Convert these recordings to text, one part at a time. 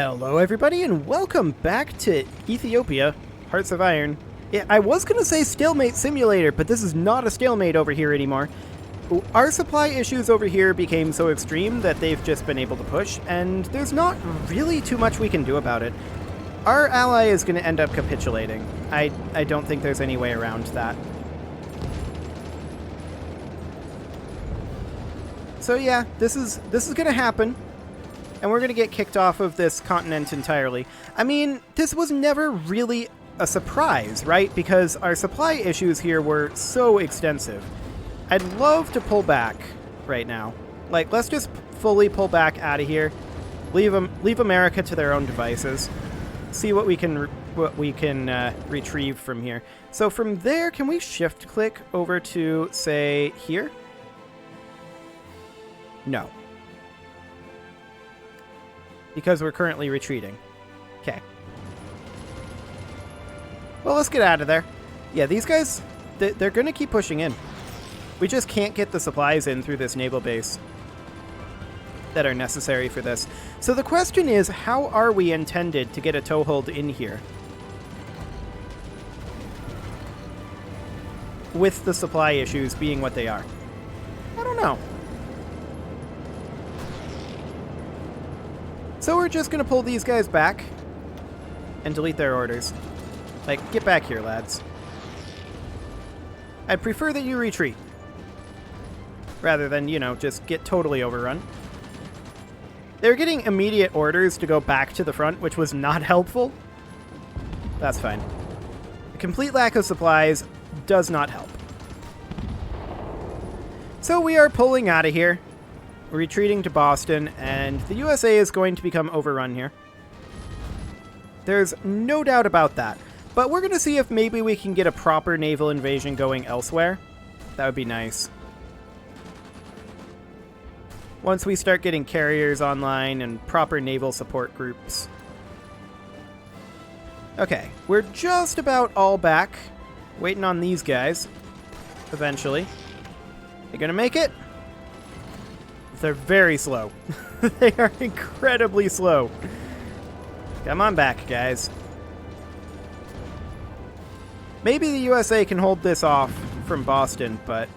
Hello everybody and welcome back to Ethiopia, Hearts of Iron. Yeah, I was going to say Stalemate Simulator, but this is not a stalemate over here anymore. Our supply issues over here became so extreme that they've just been able to push, and there's not really too much we can do about it. Our ally is going to end up capitulating. I don't think there's any way around that. So yeah, this is going to happen. And we're going to get kicked off of this continent entirely. I mean, this was never really a surprise, right? Because our supply issues here were so extensive. I'd love to pull back right now. Like, let's just fully pull back out of here. Leave America to their own devices. See what we can retrieve from here. So from there, can we shift click over to, say, here? No. Because we're currently retreating. Okay. Well, let's get out of there. Yeah, these guys, they're going to keep pushing in. We just can't get the supplies in through this naval base that are necessary for this. So the question is, how are we intended to get a toehold in here? With the supply issues being what they are. I don't know. So we're just going to pull these guys back and delete their orders. Like, get back here, lads. I'd prefer that you retreat. Rather than, you know, just get totally overrun. They were getting immediate orders to go back to the front, which was not helpful. That's fine. A complete lack of supplies does not help. So we are pulling out of here. Retreating to Boston, and the USA is going to become overrun here. There's no doubt about that. But we're going to see if maybe we can get a proper naval invasion going elsewhere. That would be nice. Once we start getting carriers online and proper naval support groups. Okay, we're just about all back. Waiting on these guys. Eventually. They gonna make it? They're very slow. They are incredibly slow. Come on back, guys. Maybe the USA can hold this off from Boston, but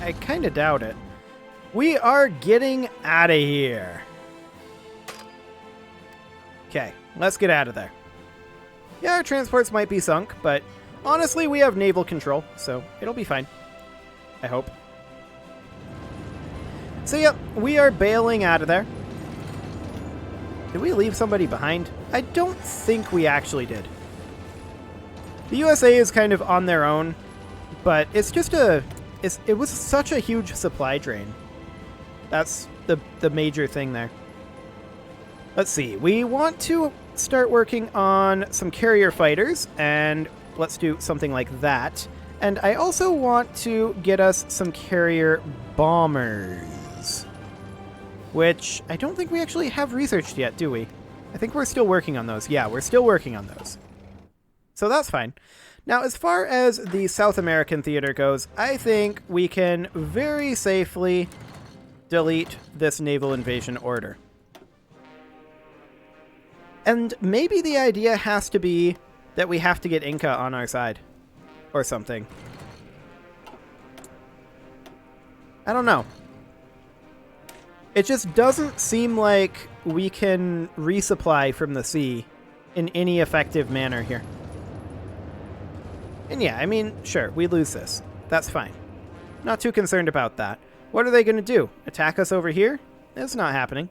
I kind of doubt it. We are getting out of here. Okay, let's get out of there. Yeah, our transports might be sunk, but honestly, we have naval control, so it'll be fine. I hope. So yep, we are bailing out of there. Did we leave somebody behind? I don't think we actually did. The USA is kind of on their own, but it's just it was such a huge supply drain. That's the major thing there. Let's see, we want to start working on some carrier fighters, and let's do something like that. And I also want to get us some carrier bombers. Which I don't think we actually have researched yet, do we? I think we're still working on those. Yeah, we're still working on those. So that's fine. Now, as far as the South American theater goes, I think we can very safely delete this naval invasion order. And maybe the idea has to be that we have to get Inca on our side. Or something. I don't know. It just doesn't seem like we can resupply from the sea in any effective manner here. And yeah, I mean, sure, we lose this. That's fine. Not too concerned about that. What are they going to do? Attack us over here? It's not happening.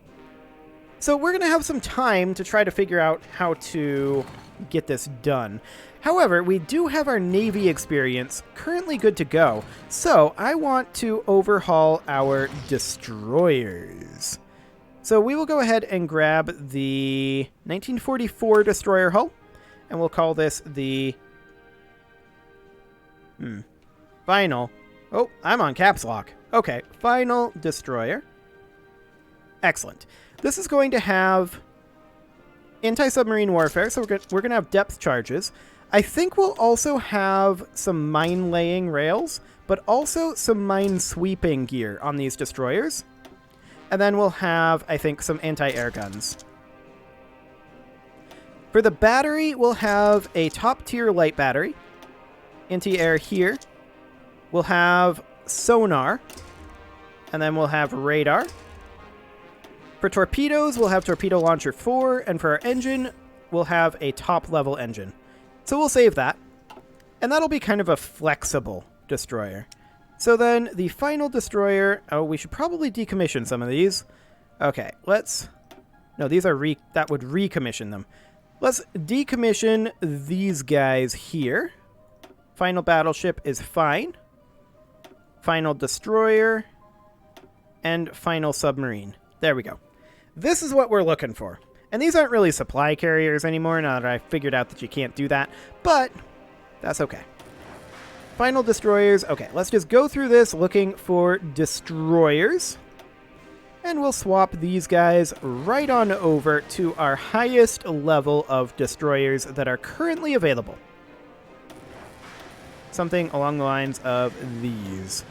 So we're going to have some time to try to figure out how to get this done. However, we do have our Navy experience currently good to go, so I want to overhaul our destroyers. So we will go ahead and grab the 1944 destroyer hull, and we'll call this the final. Oh, I'm on caps lock. Okay, final destroyer. Excellent. This is going to have anti-submarine warfare, so we're going to have depth charges. I think we'll also have some mine-laying rails, but also some mine-sweeping gear on these destroyers. And then we'll have, I think, some anti-air guns. For the battery, we'll have a top-tier light battery. Anti-air here. We'll have sonar. And then we'll have radar. For torpedoes, we'll have torpedo launcher 4. And for our engine, we'll have a top-level engine. So we'll save that. And that'll be kind of a flexible destroyer. So then the final destroyer... Oh, we should probably decommission some of these. Okay, let's... No, these are... That would recommission them. Let's decommission these guys here. Final battleship is fine. Final destroyer. And final submarine. There we go. This is what we're looking for. And these aren't really supply carriers anymore now that I figured out that you can't do that. But that's okay. Final destroyers. Okay, let's just go through this looking for destroyers. And we'll swap these guys right on over to our highest level of destroyers that are currently available. Something along the lines of these.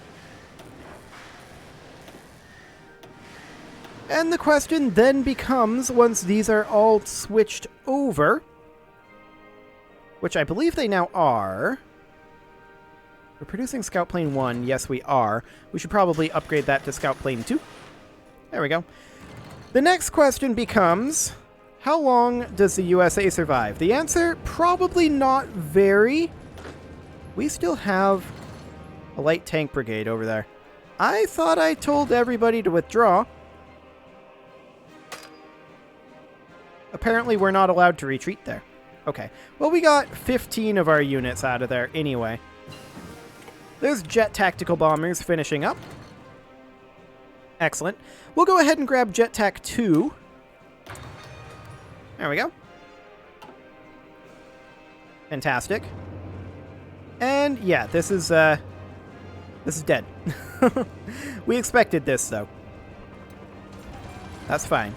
And the question then becomes, once these are all switched over, which I believe they now are. We're producing Scout Plane 1. Yes, we are. We should probably upgrade that to Scout Plane 2. There we go. The next question becomes, how long does the USA survive? The answer, probably not very. We still have a light tank brigade over there. I thought I told everybody to withdraw. Apparently we're not allowed to retreat there. Okay. Well, we got 15 of our units out of there anyway. There's jet tactical bombers finishing up. Excellent. We'll go ahead and grab Jet Tac 2. There we go. Fantastic. And yeah, this is dead. We expected this though. That's fine.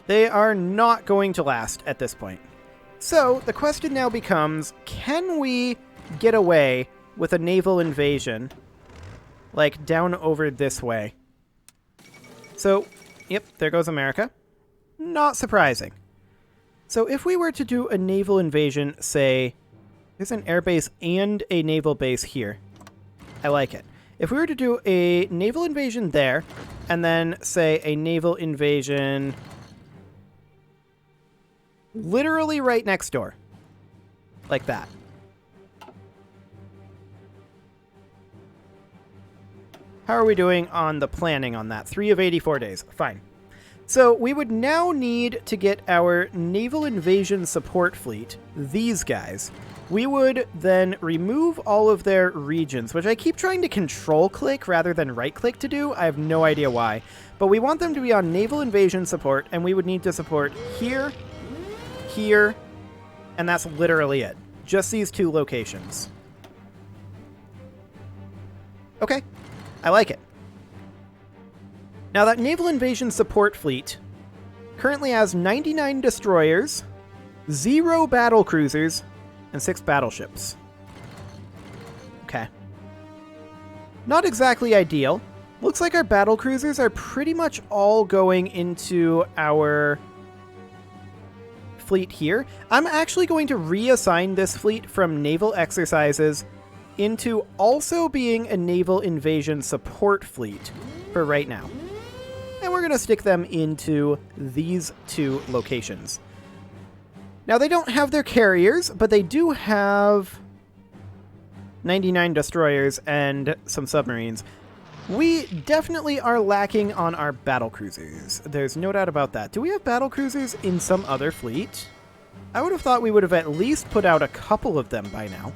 They are not going to last at this point. So the question now becomes, can we get away with a naval invasion like down over this way? So, yep, there goes America. Not surprising. So if we were to do a naval invasion, say, there's an airbase and a naval base here. I like it. If we were to do a naval invasion there, and then, say, a naval invasion literally right next door. Like that. How are we doing on the planning on that? 3 of 84 days. Fine. So we would now need to get our naval invasion support fleet, these guys. We would then remove all of their regions, which I keep trying to control-click rather than right-click to do. I have no idea why. But we want them to be on naval invasion support, and we would need to support here, here, and that's literally it. Just these 2 locations. Okay. I like it. Now that naval invasion support fleet currently has 99 destroyers, 0 battle cruisers, and 6 battleships. Okay. Not exactly ideal. Looks like our battle cruisers are pretty much all going into our fleet here. I'm actually going to reassign this fleet from naval exercises into also being a naval invasion support fleet for right now. And we're going to stick them into these 2 locations. Now, they don't have their carriers, but they do have 99 destroyers and some submarines. We definitely are lacking on our battle cruisers. There's no doubt about that. Do we have battle cruisers in some other fleet? I would have thought we would have at least put out a couple of them by now.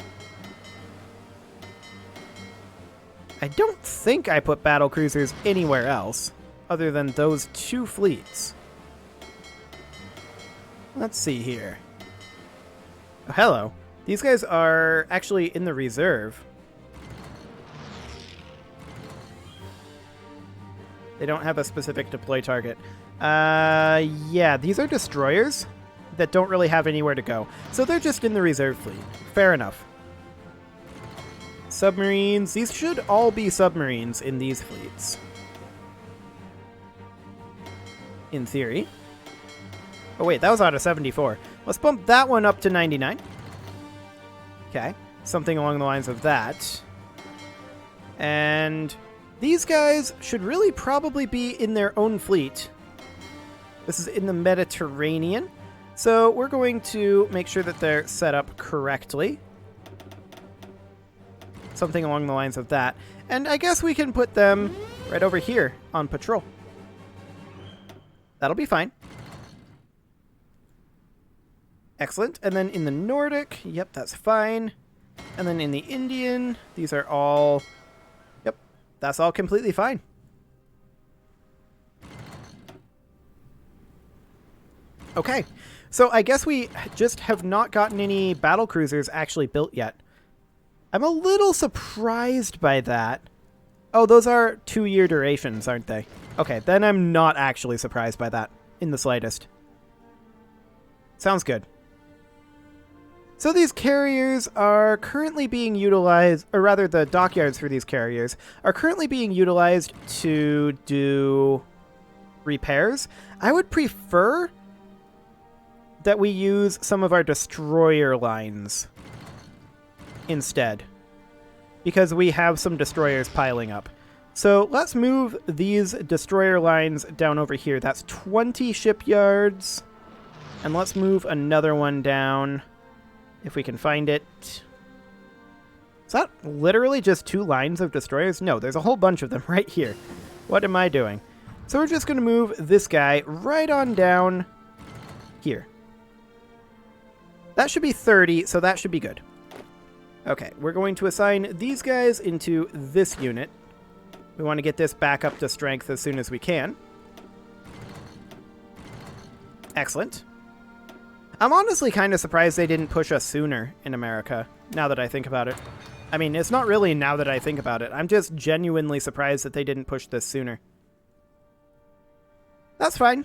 I don't think I put battle cruisers anywhere else other than those 2 fleets. Let's see here. Oh, hello. These guys are actually in the reserve. They don't have a specific deploy target. Yeah, these are destroyers that don't really have anywhere to go. So they're just in the reserve fleet. Fair enough. Submarines. These should all be submarines in these fleets. In theory. Oh, wait, that was out of 74. Let's bump that one up to 99. Okay, something along the lines of that. And these guys should really probably be in their own fleet. This is in the Mediterranean. So we're going to make sure that they're set up correctly. Something along the lines of that. And I guess we can put them right over here on patrol. That'll be fine. Excellent. And then in the Nordic, yep, that's fine. And then in the Indian, these are all... Yep, that's all completely fine. Okay, so I guess we just have not gotten any battle cruisers actually built yet. I'm a little surprised by that. Oh, those are 2-year durations, aren't they? Okay, then I'm not actually surprised by that in the slightest. Sounds good. So these carriers are currently being utilized, or rather the dockyards for these carriers are currently being utilized to do repairs. I would prefer that we use some of our destroyer lines instead, because we have some destroyers piling up. So let's move these destroyer lines down over here. That's 20 shipyards. And let's move another one down if we can find it. Is that literally just 2 lines of destroyers? No, there's a whole bunch of them right here. What am I doing? So we're just going to move this guy right on down here. That should be 30, so that should be good. Okay, we're going to assign these guys into this unit. We want to get this back up to strength as soon as we can. Excellent. I'm honestly kind of surprised they didn't push us sooner in America, now that I think about it. I mean, it's not really now that I think about it. I'm just genuinely surprised that they didn't push this sooner. That's fine.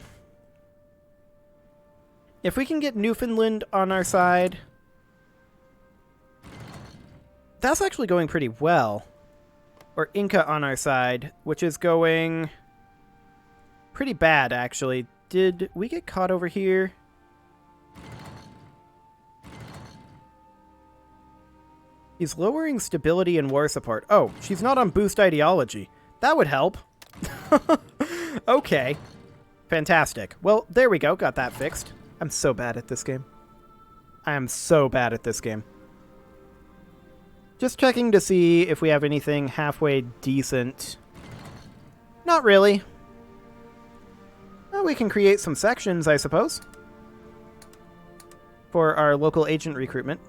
If we can get Newfoundland on our side... That's actually going pretty well. Or Inca on our side, which is going pretty bad, actually. Did we get caught over here? He's lowering stability and war support. Oh, she's not on boost ideology. That would help. Okay. Fantastic. Well, there we go. Got that fixed. I'm so bad at this game. I am so bad at this game. Just checking to see if we have anything halfway decent. Not really. Well, we can create some sections, I suppose, for our local agent recruitment.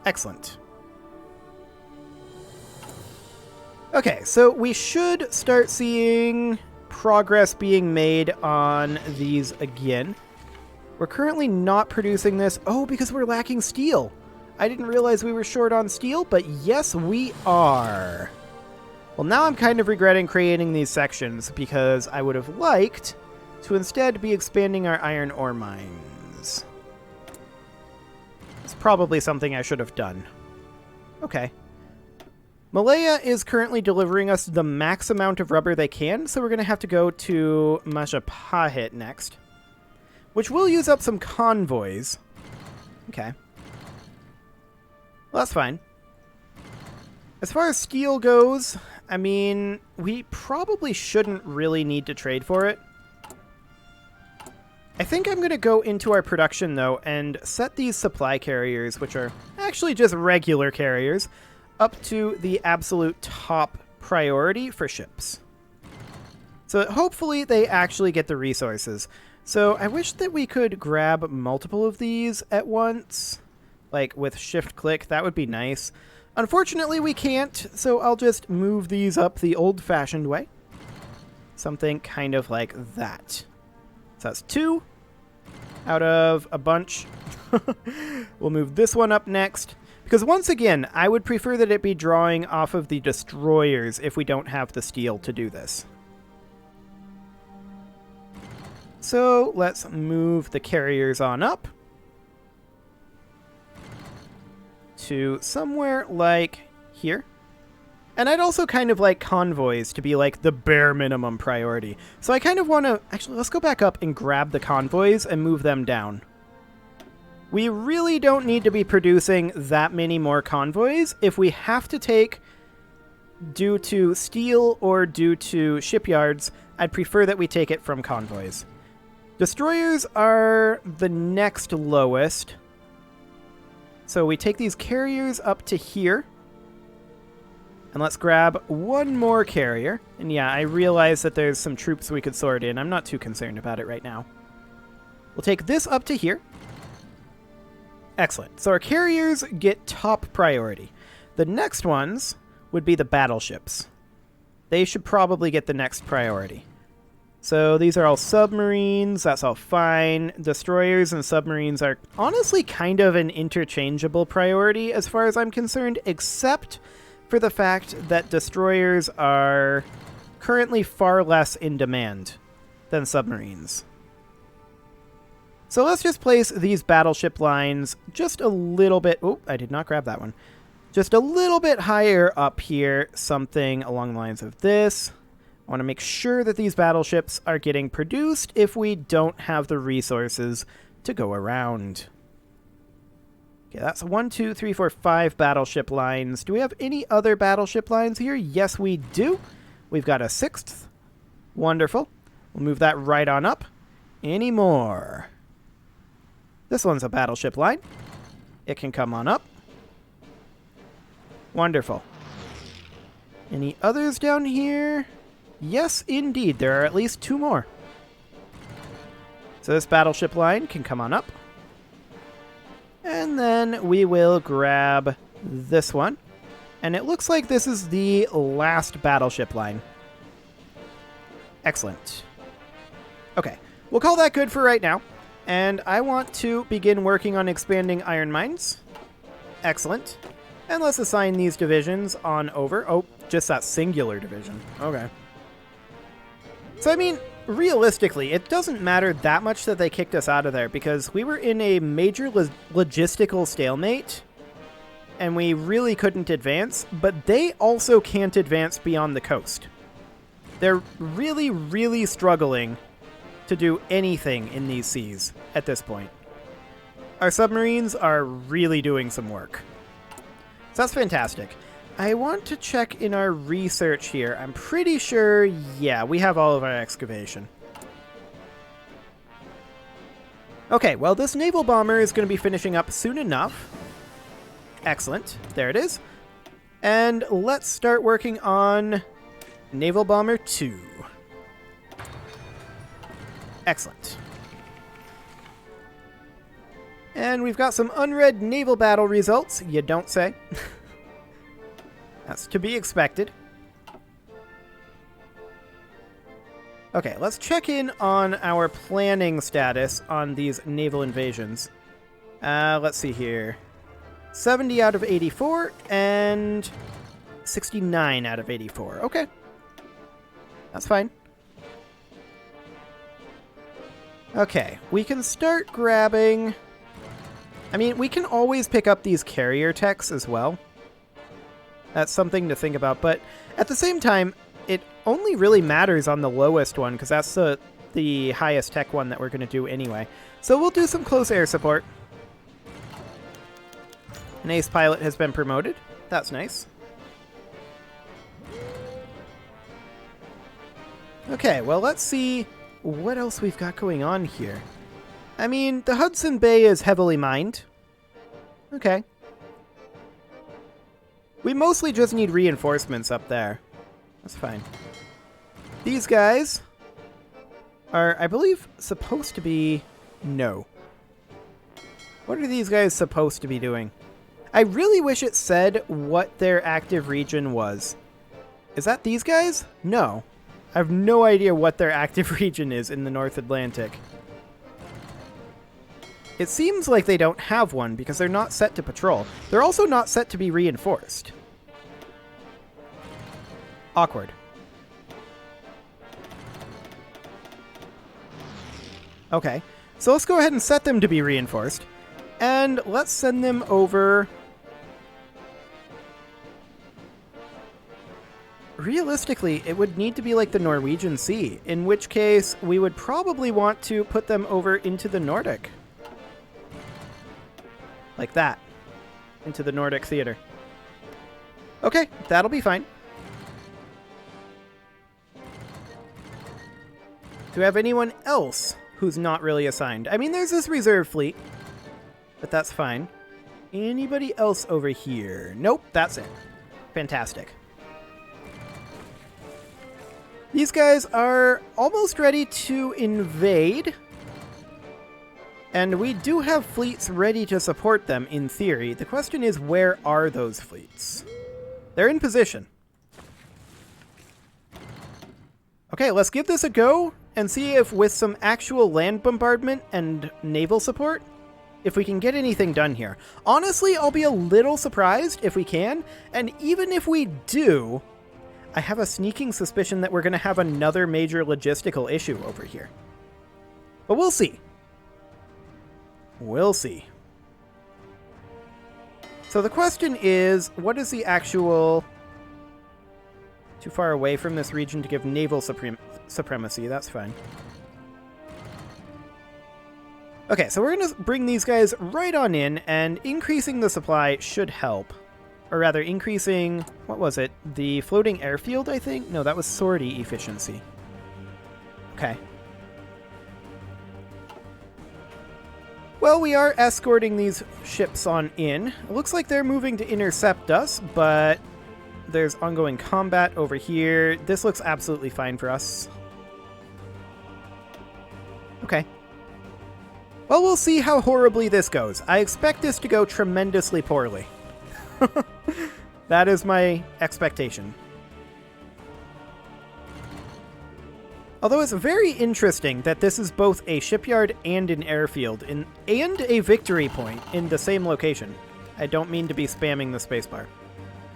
Excellent. Okay, so we should start seeing progress being made on these again. We're currently not producing this. Oh, because we're lacking steel. I didn't realize we were short on steel, but yes, we are. Well, now I'm kind of regretting creating these sections because I would have liked to instead be expanding our iron ore mines. It's probably something I should have done. Okay. Malaya is currently delivering us the max amount of rubber they can, so we're going to have to go to Majapahit next, which will use up some convoys. Okay. Well, that's fine. As far as steel goes, I mean, we probably shouldn't really need to trade for it. I think I'm going to go into our production, though, and set these supply carriers, which are actually just regular carriers, up to the absolute top priority for ships. So that hopefully they actually get the resources. So I wish that we could grab multiple of these at once, like with shift-click. That would be nice. Unfortunately, we can't, so I'll just move these up the old-fashioned way. Something kind of like that. So that's 2 out of a bunch. We'll move this one up next. Because once again, I would prefer that it be drawing off of the destroyers if we don't have the steel to do this. So let's move the carriers on up to somewhere like here. And I'd also kind of like convoys to be like the bare minimum priority. So I kind of want to... Actually, let's go back up and grab the convoys and move them down. We really don't need to be producing that many more convoys. If we have to take due to steel or due to shipyards, I'd prefer that we take it from convoys. Destroyers are the next lowest. So we take these carriers up to here. And let's grab one more carrier. And yeah, I realize that there's some troops we could sort in. I'm not too concerned about it right now. We'll take this up to here. Excellent. So our carriers get top priority. The next ones would be the battleships. They should probably get the next priority. So these are all submarines. That's all fine. Destroyers and submarines are honestly kind of an interchangeable priority as far as I'm concerned, except for the fact that destroyers are currently far less in demand than submarines. So let's just place these battleship lines just a little bit... Oh, I did not grab that one. Just a little bit higher up here, something along the lines of this. I want to make sure that these battleships are getting produced if we don't have the resources to go around. Okay, that's 1, 2, 3, 4, 5 battleship lines. Do we have any other battleship lines here? Yes, we do. We've got a 6th. Wonderful. We'll move that right on up. Any more? This one's a battleship line. It can come on up. Wonderful. Any others down here? Yes, indeed. There are at least 2 more. So this battleship line can come on up. And then we will grab this one. And it looks like this is the last battleship line. Excellent. Okay, we'll call that good for right now. And I want to begin working on expanding iron mines. Excellent. And let's assign these divisions on over. Oh, just that singular division. Okay. So, I mean, realistically, it doesn't matter that much that they kicked us out of there because we were in a major logistical stalemate and we really couldn't advance, but they also can't advance beyond the coast. They're really, really struggling to do anything in these seas at this point. Our submarines are really doing some work. So that's fantastic. I want to check in our research here. I'm pretty sure, yeah, we have all of our excavation. Okay, well, this naval bomber is going to be finishing up soon enough. Excellent. There it is. And let's start working on Naval Bomber 2. Excellent. And we've got some unread naval battle results, you don't say. That's to be expected. Okay, let's check in on our planning status on these naval invasions. Let's see here. 70 out of 84 and 69 out of 84. Okay. That's fine. Okay, we can start grabbing... I mean, we can always pick up these carrier techs as well. That's something to think about, but at the same time, it only really matters on the lowest one, because that's the highest tech one that we're going to do anyway. So we'll do some close air support. An ace pilot has been promoted. That's nice. Okay, well, let's see what else we've got going on here. I mean, the Hudson Bay is heavily mined. Okay. We mostly just need reinforcements up there. That's fine. These guys are, I believe, supposed to be... No. What are these guys supposed to be doing? I really wish it said what their active region was. Is that these guys? No. I have no idea what their active region is in the North Atlantic. It seems like they don't have one because they're not set to patrol. They're also not set to be reinforced. Awkward. Okay, so let's go ahead and set them to be reinforced. And let's send them over realistically, it would need to be like the Norwegian Sea, in which case we would probably want to put them over into the Nordic. Like that. Into the Nordic theater. Okay, that'll be fine. Do we have anyone else who's not really assigned? I mean, there's this reserve fleet, but that's fine. Anybody else over here? Nope, that's it. Fantastic. These guys are almost ready to invade. And we do have fleets ready to support them, in theory. The question is, where are those fleets? They're in position. Okay, let's give this a go and see if with some actual land bombardment and naval support, if we can get anything done here. Honestly, I'll be a little surprised if we can, and even if we do, I have a sneaking suspicion that we're going to have another major logistical issue over here. But we'll see. We'll see. So the question is, what is the actual... Too far away from this region to give naval supremacy. That's fine. Okay, so we're going to bring these guys right on in, and increasing the supply should help. Or rather, increasing... What was it? The floating airfield, I think? No, that was sortie efficiency. Okay. Well, we are escorting these ships on in. It looks like they're moving to intercept us, but there's ongoing combat over here. This looks absolutely fine for us. Okay. Well, we'll see how horribly this goes. I expect this to go tremendously poorly. That is my expectation. Although it's very interesting that this is both a shipyard and an airfield and a victory point in the same location. I don't mean to be spamming the spacebar.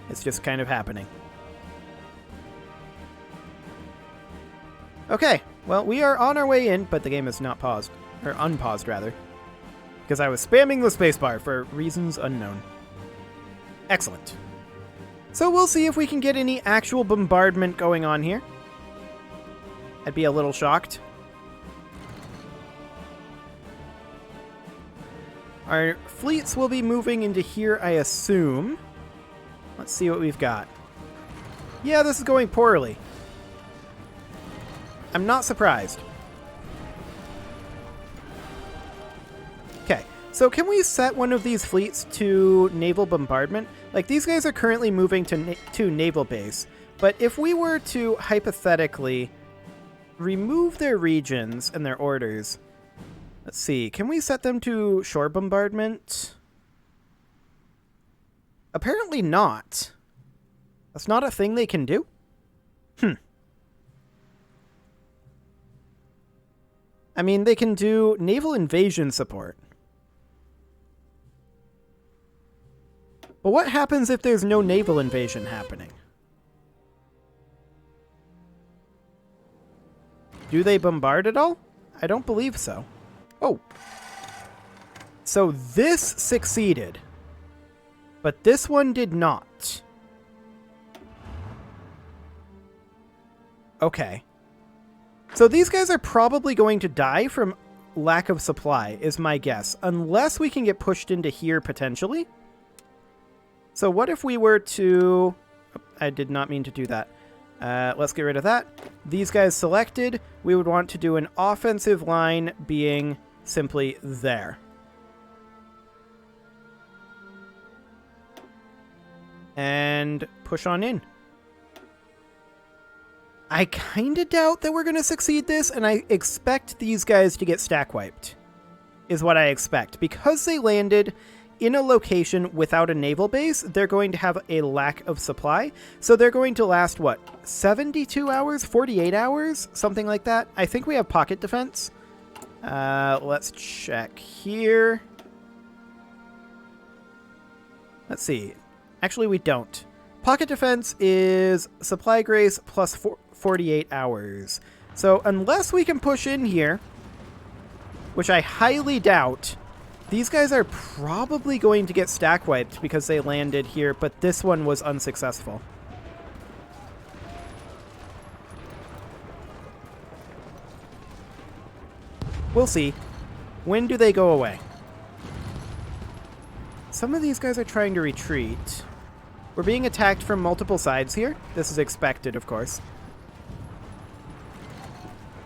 It's just kind of happening. Okay, well, we are on our way in, but the game is not paused. Or unpaused, rather. Because I was spamming the spacebar for reasons unknown. Excellent. So we'll see if we can get any actual bombardment going on here. I'd be a little shocked. Our fleets will be moving into here, I assume. Let's see what we've got. Yeah, this is going poorly. I'm not surprised. Okay, so can we set one of these fleets to naval bombardment? Like, these guys are currently moving to naval base, but if we were to hypothetically remove their regions and their orders, let's see, can we set them to shore bombardment? Apparently not. That's not a thing they can do? I mean, they can do naval invasion support. But what happens if there's no naval invasion happening? Do they bombard at all? I don't believe so. Oh. So this succeeded. But this one did not. Okay. So these guys are probably going to die from lack of supply, is my guess. Unless we can get pushed into here, potentially. So what if we were to... I did not mean to do that. Let's get rid of that. These guys selected. We would want to do an offensive line being simply there. And push on in. I kind of doubt that we're going to succeed this, and I expect these guys to get stack wiped, is what I expect. Because they landed in a location without a naval base, they're going to have a lack of supply. So they're going to last, what, 72 hours? 48 hours? Something like that. I think we have pocket defense. Let's check here. Let's see. Actually, we don't. Pocket defense is supply grace plus 48 hours. So unless we can push in here, which I highly doubt, these guys are probably going to get stack wiped because they landed here, but this one was unsuccessful. We'll see. When do they go away? Some of these guys are trying to retreat. We're being attacked from multiple sides here. This is expected, of course.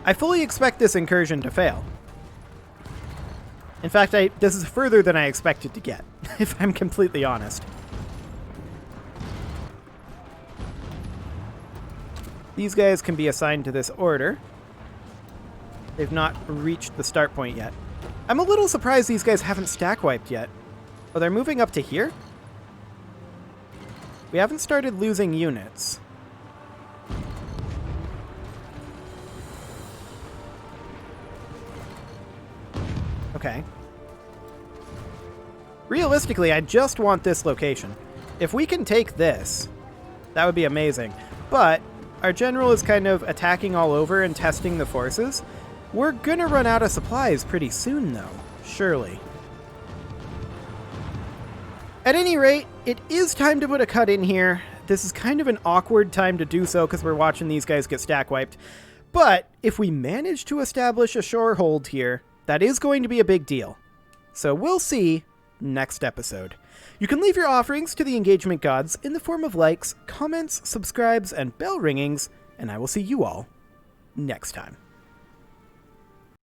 I fully expect this incursion to fail. In fact, this is further than I expected to get, if I'm completely honest. These guys can be assigned to this order. They've not reached the start point yet. I'm a little surprised these guys haven't stack wiped yet. Oh, they're moving up to here? We haven't started losing units. Okay. Realistically, I just want this location. If we can take this, that would be amazing. But our general is kind of attacking all over and testing the forces. We're gonna run out of supplies pretty soon, though. Surely. At any rate, it is time to put a cut in here. This is kind of an awkward time to do so because we're watching these guys get stack wiped. But if we manage to establish a shore hold here, that is going to be a big deal. So we'll see next episode. You can leave your offerings to the engagement gods in the form of likes, comments, subscribes, and bell ringings, and I will see you all next time.